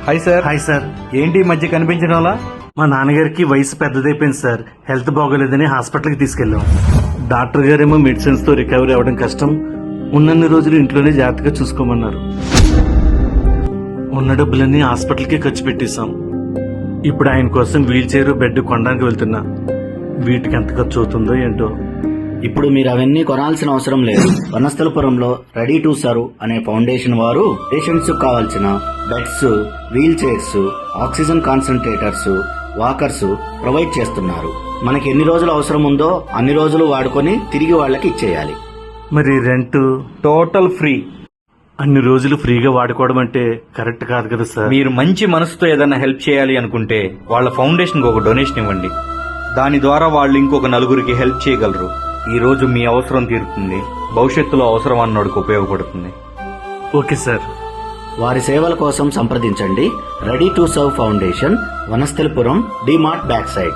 Hi sir. Hi sir. ఏంటి ఈ మధ్య కనిపించడం వల్ల? మా నాన్నగారికి వయసు పెద్దదైపోయింది సార్. హెల్త్ బాగోలేదని హాస్పిటల్కి తీసుకెళ్ళాం. డాక్టర్ గారేమో మెడిసిన్స్ తో రికవరీ అవ్వడం కష్టం, ఉన్నన్ని రోజులు ఇంట్లోనే జాగ్రత్తగా చూసుకోమన్నారు. ఉన్న డబ్బులన్నీ హాస్పిటల్కే ఖర్చు పెట్టేశాం. ఇప్పుడు ఆయన కోసం వీల్ చైర్ బెడ్ కొనడానికి వెళ్తున్నా. వీటికి ఎంత ఖర్చు అవుతుందో ఏంటో. ఇప్పుడు మీరు అవన్నీ కొనాల్సిన అవసరం లేదు. వనస్థలపురంలో రెడీ టు సర్వ్ అనే ఫౌండేషన్ వారు పేషెంట్స్ కావాల్సిన beds, wheel chairs, oxygen concentrators, walkers provide చేస్తున్నారు. మనకి ఎన్ని రోజులు అవసరం ఉందో అన్ని రోజులు వాడుకొని తిరిగి వాళ్ళకి ఇచ్చేయాలి. మరి రెంట్? Total free. అన్ని రోజులు ఫ్రీగా వాడుకోవడం అంటే కరెక్ట్ కాదు కదా సార్. మీరు మంచి మనసుతో ఏదైనా హెల్ప్ చేయాలి అనుకుంటే వాళ్ళ ఫౌండేషన్కి ఒక డొనేషన్ ఇవ్వండి. దాని ద్వారా వాళ్ళు ఇంకొక నలుగురికి హెల్ప్ చేయగలరు. ఈ రోజు మీ అవసరం తీరుతుంది, భవిష్యత్తులో అవసరం అన్నోడికి ఉపయోగపడుతుంది. Okay sir. వారి సేవల కోసం సంప్రదించండి. Ready to serve foundation, Vanasthalipuram, DMart back side.